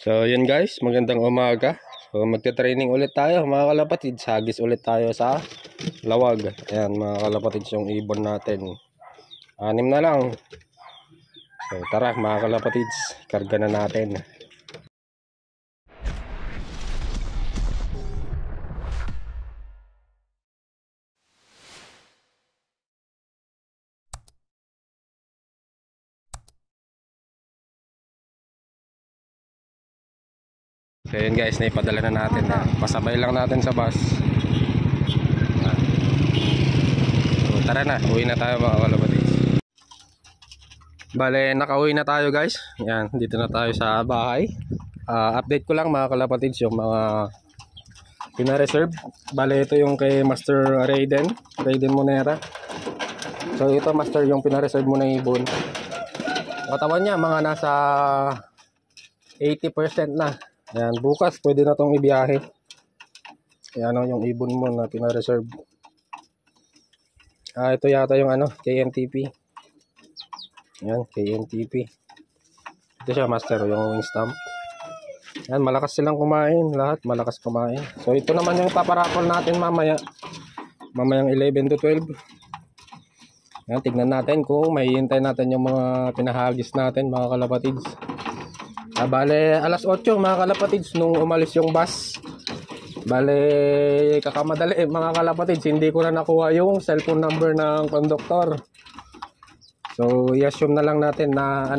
So yun guys, magandang umaga. So magte-training ulit tayo mga kalapatid. Hagis ulit tayo sa lawag. Ayan mga kalapatid, yung ibon natin 6 na lang. So tara mga kalapatid, karga na natin. So yun guys, naipadala na natin. Pasabay lang natin sa bus. So tara na, uwi na tayo mga kalapatid. Bale, nakauwi na tayo guys. Yan, dito na tayo sa bahay. Update ko lang mga kalapatid yung mga pina-reserve. Bale, ito yung kay Master Raiden Monera. So ito Master yung pina-reserve mo na ibon. Katawan niya mga nasa 80% na. Ayan, bukas pwede na tong ibiyahe. Ayan yung ibon mo na pina-reserve. Ito yata yung KNTP. Ayan, KNTP. Ito siya Master, yung wing stamp. Ayan, malakas silang kumain. Lahat malakas kumain. So ito naman yung paparapol natin mamaya. Mamayang 11 to 12. Ayan, tignan natin kung mahihintay natin yung mga pinahagis natin mga kalapatids. Bale, alas 8 mga kalapatids nung umalis yung bus. Bale, kakamadali mga kalapatids, hindi ko na nakuha yung cellphone number ng conductor. So, i-assume na lang natin na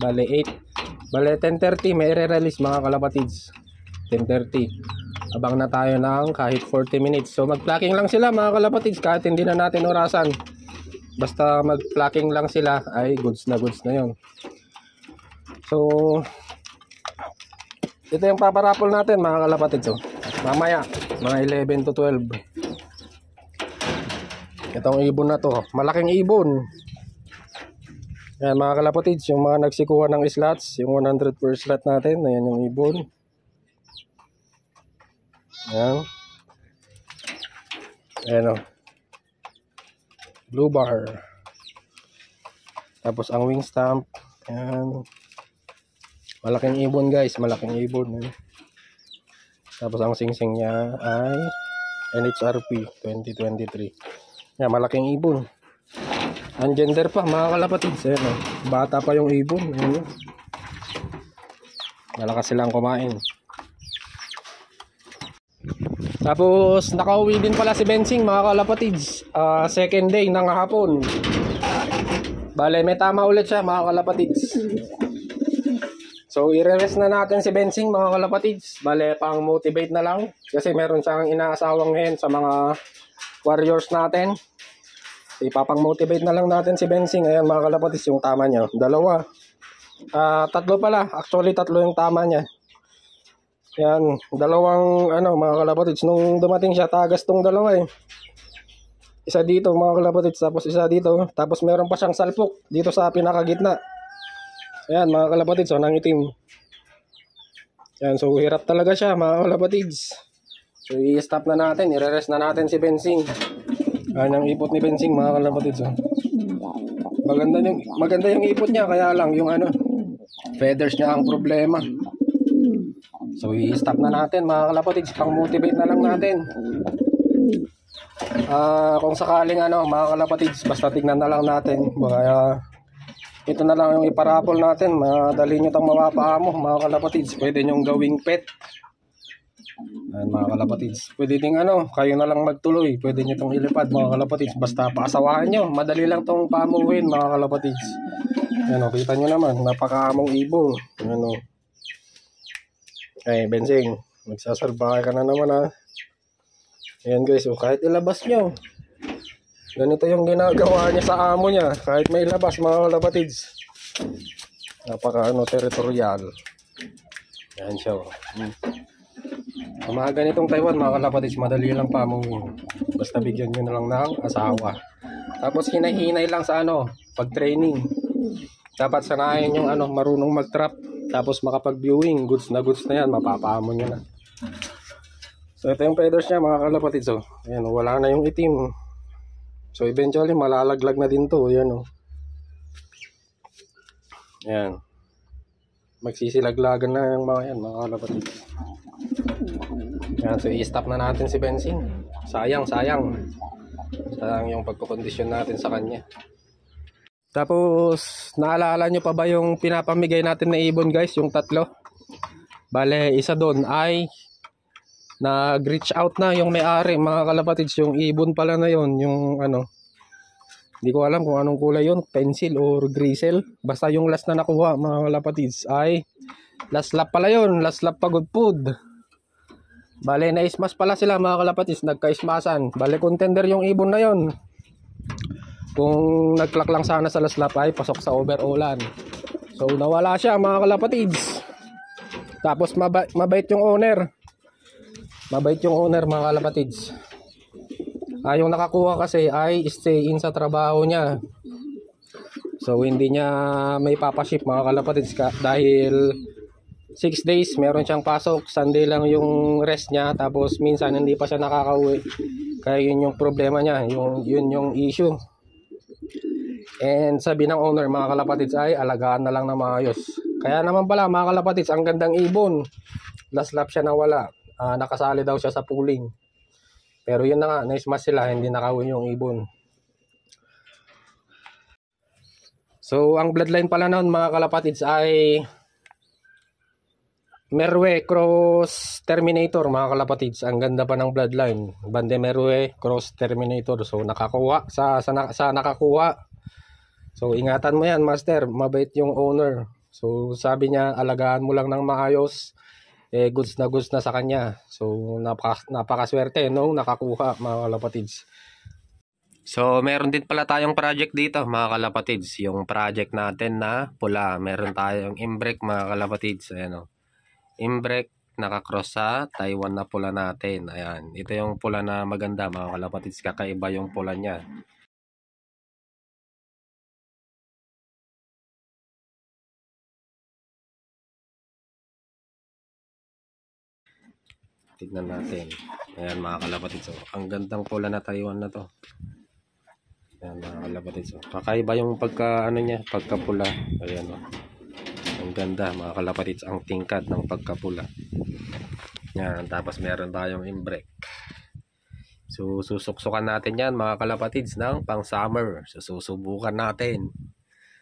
bale 8. Bale, 10:30 may i-release mga kalapatids. 10:30. Abang na tayo ng kahit 40 minutes. So, mag-plucking lang sila mga kalapatids kahit hindi na natin orasan. Basta mag-plucking lang sila ay goods na yun. So, ito yung paparapol natin mga kalapatid. So, mamaya mga 11 to 12. Itong ibon na to, malaking ibon. Yan mga kalapatid, yung mga nagsikuha ng slots, yung 100 per slot natin. Ayan yung ibon. Ayan. Ayan o, blue bar. Tapos ang wing stamp. Ayan. Malaking ibon guys, malaking ibon. Tapos ang singsing niya ay NHRP 2023. Yan, malaking ibon. Ang gender pa mga kalapatid. Ayan, bata pa yung ibon. Ayan. Malakas silang kumain. Tapos nakauwi din pala si Bensing mga kalapatids. Second day ng hapon. Bale, may tama ulit siya mga kalapatids. So, i-rest na natin si Bensing mga kalapatids. Bale, pang motivate na lang. Kasi meron siyang inaasawang hen sa mga warriors natin. Ipapang motivate na lang natin si Bensing. Ayan mga kalapatids, yung tama niya. 2. 3 pala. Actually, 3 yung tama niya. Ayan, 2 mga kalapatids. Nung dumating siya, tagas tong 2 eh. Isa dito mga kalapatids, tapos isa dito. Tapos meron pa siyang salpok dito sa pinakagitna. Ayan mga kalapatids, so nangitim. Ayan, so hirap talaga siya mga kalapatids. So i-stop na natin, i-rest na natin si Bensing. Ayan ang ipot ni Bensing mga kalapatids. Maganda yung ipot niya, kaya lang yung feathers niya ang problema. So i-stop na natin mga kalapatids, pang motivate na lang natin. Kung sakaling mga kalapatids, basta tignan na lang natin. Ito na lang yung iparapol natin. Madali nyo itong mapapaamo mga kalapatids. Pwede nyong gawing pet. Ayan mga kalapatids. Pwede ding kayo na lang magtuloy. Pwede nyo itong ilipad mga kalapatids. Basta paasawahan nyo. Madali lang itong paamuhin mga kalapatids. Ayan o, kita nyo naman. Napakaamong ibong. Ayan o. Ay, Bensing. Magsasalbahay ka na naman ha. Ayan guys. O, kahit ilabas nyo. Ganito yung ginagawa niya sa amo niya. Kahit may labas mga kalapatids. Napaka territorial. Yan siya. Mga ganitong Taiwan mga kalapatids, madali lang pamuhin. Basta bigyan nyo na lang ng asawa. Tapos hinay-hinay lang sa pag training. Dapat sanayin yung marunong mag-trap. Tapos makapag-viewing. Goods na yan. Mapapamo nyo na. So ito yung feathers niya mga kalapatids. So, ayan, wala na yung itim. So eventually malalaglag na din to. Ayan o. Ayan. magsisilaglagan na yung mga yan, mga kalapatids. Yan, so i-stop na natin si Bensing. Sayang yung pagkukondisyon natin sa kanya. Tapos naalala nyo pa ba yung pinapamigay natin na ibon guys, yung tatlo? Bale, isa doon ay nag-reach out na yung may-ari, mga kalapatids. Yung ibon pala na yon, yung ano, hindi ko alam kung anong kulay yon, pencil or grisel. Basta yung last na nakuha, mga kalapatids, ay last lap pala yon, last lap pagod food. Bale, na-ismas pala sila, mga kalapatids, nagka-ismasan. Bale, contender yung ibon na yon. Kung nag-clock lang sana sa last lap ay pasok sa overallan. So nawala siya, mga kalapatids. Tapos mabait yung owner. Mabait yung owner, mga kalapatids. Yung nakakuha kasi ay stay in sa trabaho niya. So hindi niya may papaship, mga kalapatids, dahil 6 days meron siyang pasok, Sunday lang yung rest niya, tapos minsan hindi pa siya nakakauwi. Kaya yun yung problema niya, yun yung issue. And sabi ng owner, mga kalapatids, ay alagaan na lang na maayos. Kaya naman pala, mga kalapatids, ang gandang ibon. Last lap siya nawala. Nakasali daw siya sa pooling. Pero yun na nga, na-smash sila, hindi nakawin yung ibon. So ang bloodline pala noon, mga kalapatids, ay Merwe Cross Terminator, mga kalapatids. Ang ganda pa ng bloodline, Bande Merwe Cross Terminator. So nakakuha sa nakakuha. So ingatan mo yan, master, mabait yung owner. So sabi niya, alagaan mo lang ng maayos, goods na sa kanya. So napakaswerte no, nakakuha, mga kalapatids. So meron din pala tayong project dito, mga kalapatids. Yung project natin na pula, meron tayong imbrek, mga kalapatids. Ayan o, imbrek nakakross sa Taiwan na pula natin. Ayan, ito yung pula na maganda, mga kalapatids. Kakaiba yung pula niya. Tignan natin. Ayan, mga kalapatids. So, ang gandang pula na Taiwan na to. Ayan, mga kalapatids. So, kakaiba yung pagkapula. Ayan o. Ang ganda, mga kalapatids. Ang tingkad ng pagkapula. Ayan, tapos meron tayong imbrek. So susuksukan natin yan, mga kalapatids, ng pang summer. So susubukan natin.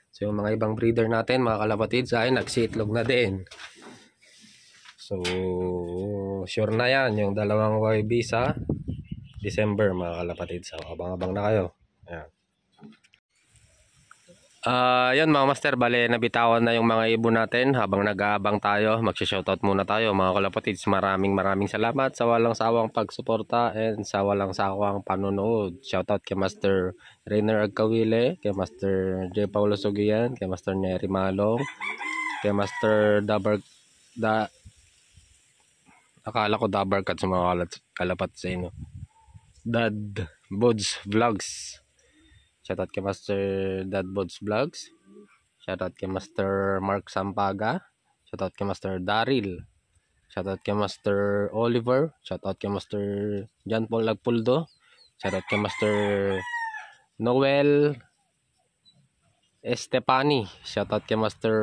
So yung mga ibang breeder natin, mga kalapatids, ay nagsiitlog na din. So sure na yan yung dalawang YB sa December, mga kalapatids. So abang-abang na kayo. Ayan. Yan, mga master, bale nabitawan na yung mga ibon natin. Habang nag-aabang tayo, magsha-shoutout muna tayo, mga kalapatids. Maraming salamat sa walang sawang pagsuporta and sa walang sawang panonood. Shoutout kay Master Rainer Agkawile, kay Master J. Paulo Sugian, kay Master Neri Malong, kay Master akala ko Dabarkat sa mga kalapatids sa inyo. Dad Bods Vlogs. Shoutout kay Master Dadbods Vlogs. Shoutout kay Master Mark Sampaga. Shoutout kay Master Daryl. Shoutout kay Master Oliver. Shoutout kay Master John Paul Lagpuldo. Shoutout kay Master Noel Estepani. Shoutout kay Master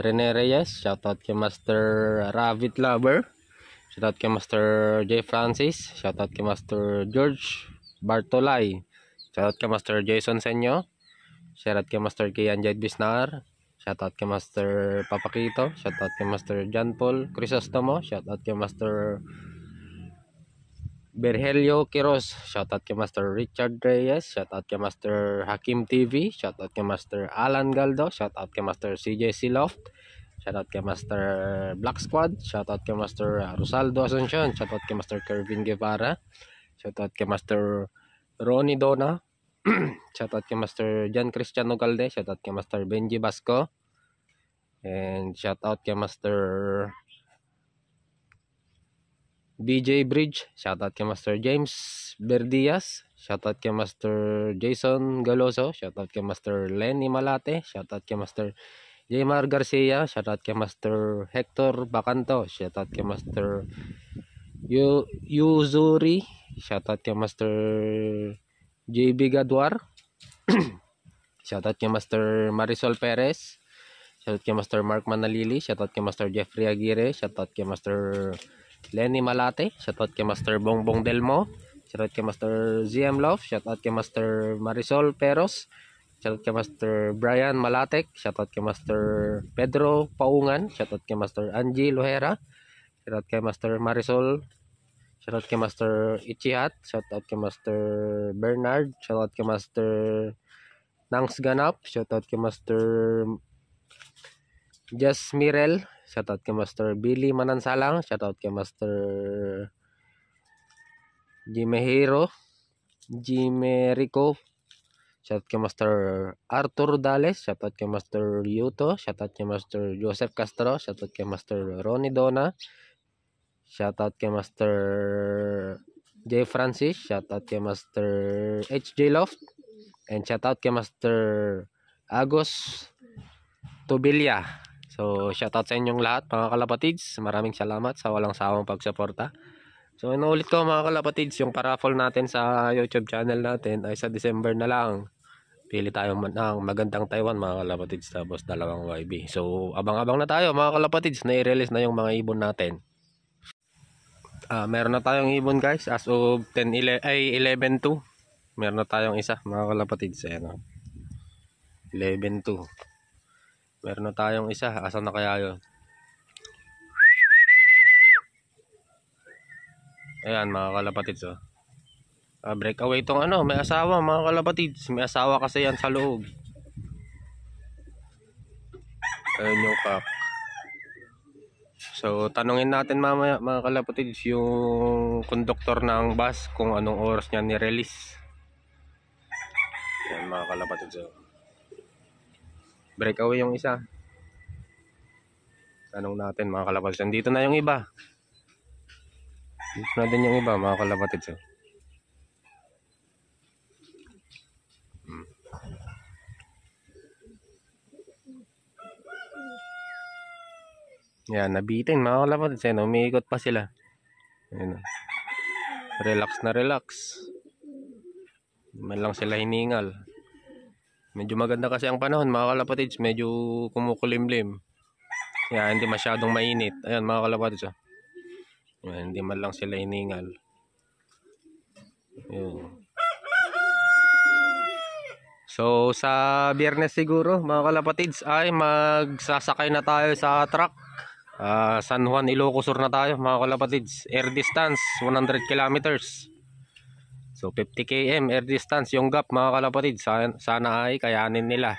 Rene Reyes. Shoutout kay Master Ravit Lover. Shoutout kay Master J. Francis. Shoutout kay Master George Bartolay. Shoutout kay Master Jason Senyo. Shoutout kay Master Kian Jade Bisnar. Shoutout kay Master Papakito. Shoutout kay Master John Paul Crisostomo. Shoutout kay Master Berhelio Quiros. Shoutout kay Master Richard Reyes. Shoutout kay Master Hakim TV. Shoutout kay Master Alan Galdo. Shoutout kay Master CJ Siloft. Shoutout kay Master Black Squad. Shoutout kay Master Rosaldo Asuncion. Shoutout kay Master Kervin Guevara. Shoutout kay Master Ronnie Dona. Shoutout kay Master Jan Cristiano Galde. Shoutout kay Master Benji Basco. And shoutout kay Master BJ Bridge. Shoutout kay Master James Berdias. Shoutout kay Master Jason Galoso. Shoutout kay Master Lenny Malate. Shoutout kay Master Jmar Garcia. Shoutout kay Master Hector Bacanto. Shoutout kay Master Yuzuri. Shoutout kay Master JB Gadwar. Shoutout kay Master Marisol Perez. Shoutout kay Master Mark Manalili. Shoutout kay Master Jeffrey Aguirre. Shoutout kay Master Lenny Malate. Shoutout kay Master Bongbong Delmo. Shoutout kay Master ZM Love. Shoutout kay Master Marisol Peros. Shoutout kay Master Brian Malatek. Shoutout kay Master Pedro Paungan. Shoutout kay Master Angie Lohera. Shoutout kay Master Marisol. Shoutout kay Master Ichihat. Shoutout kay Master Bernard. Shoutout kay Master Nangs Ganap. Shoutout kay Master Jess Mirel. Shoutout kay Master Billy Manansalang. Shoutout kay Master Jimehiro. Jimerico. Shoutout kay Master Arthur Dales. Shoutout kay Master Yuto. Shoutout kay Master Joseph Castro. Shoutout kay Master Ronnie Dona. Shoutout kay Master J. Francis. Shoutout kay Master HJ Loft. And shoutout kay Master Agos Tobilia. So shoutout sa inyong lahat mga kalapatids. Maraming salamat sa walang sawang pagsuporta. So inuulit ko mga kalapatids, yung paraffle natin sa YouTube channel natin ay sa December na lang. Pili tayo ng magandang Taiwan mga kalapatids, tapos 2 YB. So abang-abang na tayo mga kalapatids, na-release na yung mga ibon natin. Meron na tayong ibon guys as of 11-2. Meron na tayong isa mga kalapatids. Ayan, 11-2. Meron na tayong isa. Asan na kaya yun? Ayan mga kalapatids. Breakaway itong ano. May asawa mga kalapatids. May asawa kasi yan sa loob. Ayan yung cock. So tanungin natin mamaya mga kalapatids yung conductor ng bus kung anong oras niya ni-release. Ayan mga kalapatids. Breakaway yung isa. Tanong natin mga kalapatids. Dito na yung iba. Dito na din yung iba mga kalapatids. Yan, nabitin mga kalapatids. Umiikot pa sila. Ayan. Relax na relax. Man lang sila hiningal. Medyo maganda kasi ang panahon mga kalapatids. Medyo kumukulimlim. Yan, hindi masyadong mainit. Ayan mga kalapatids. Ayan, hindi man lang sila hiningal. Ayan. So sa Biyernes siguro mga kalapatids ay magsasakay na tayo sa truck. San Juan, Ilocos Sur na tayo mga kalapatids. Air distance 100 kilometers. So 50 km air distance yung gap mga kalapatids. Sana ay kayanin nila.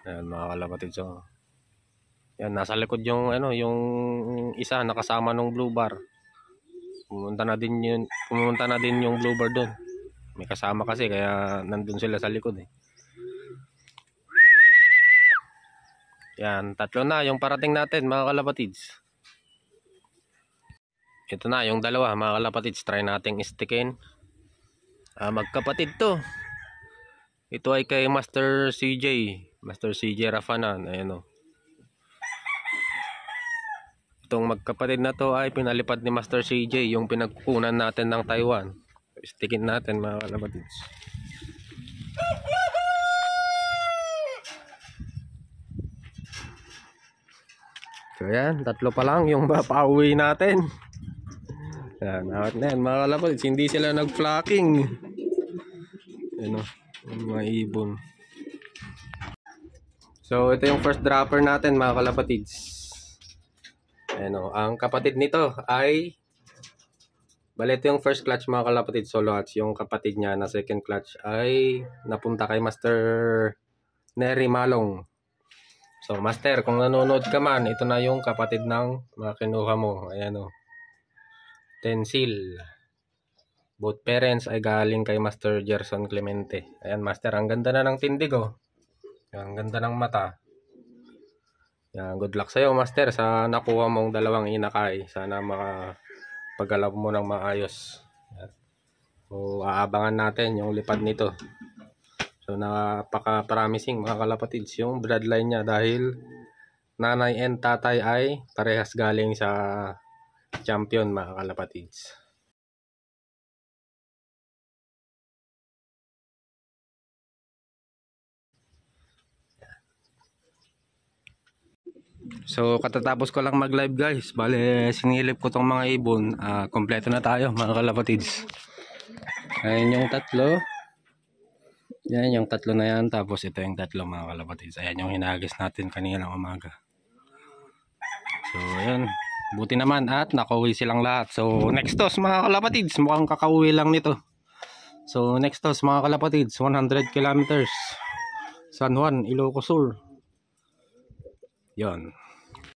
Ayan mga kalapatids. Yan, nasa likod yung ano, yung isa nakasama ng blue bar. Pumunta na din yung blue bar doon. May kasama kasi kaya nandun sila sa likod eh. Yan, 3 na yung parating natin mga kalapatids. Ito na yung 2 mga kalapatids, try nating istikin. Magkapatid to. Ito ay kay Master CJ Rafanan. Ayan o. Itong magkapatid na to ay pinalipad ni Master CJ, yung pinagkukunan natin ng Taiwan. Istikin natin mga kalapatids. So yan, 3 pa lang yung pauwi natin. Yan, awat na yan mga kalapatids. Hindi sila nag-flocking. Ano, mga ibon. So ito yung first dropper natin mga kalapatids. Ano, ang kapatid nito ay bali ito yung first clutch mga kalapatids, solo hatch. Yung kapatid niya na second clutch ay napunta kay Master Nery Malong. So Master, kung nanonood ka man, ito na yung kapatid ng mga kinuha mo. Ayan o. Tensil. Both parents ay galing kay Master Gerson Clemente. Ayan Master, ang ganda na ng tindig oh. Ang ganda ng mata. Yan, good luck sa'yo Master sa nakuha mong 2 inakay. Sana makapagalaw mo ng maayos. Yan. So aabangan natin yung lipad nito. So napaka-promising mga kalapatids yung bloodline niya dahil nanay and tatay ay parehas galing sa champion mga kalapatids. So katatapos ko lang mag live guys. Bale sinilip ko tong mga ibon. Kompleto na tayo mga kalapatids. Ayan yung tatlo. Yan yung tatlo na yan. Tapos ito yung tatlo mga kalapatids. Ayan yung hinagis natin kanina umaga. So ayan. Buti naman at nakauwi silang lahat. So next toss mga kalapatids. Mukhang kakauwi lang nito. So next toss mga kalapatids. 100 kilometers. San Juan, Ilocos Sur. Yon.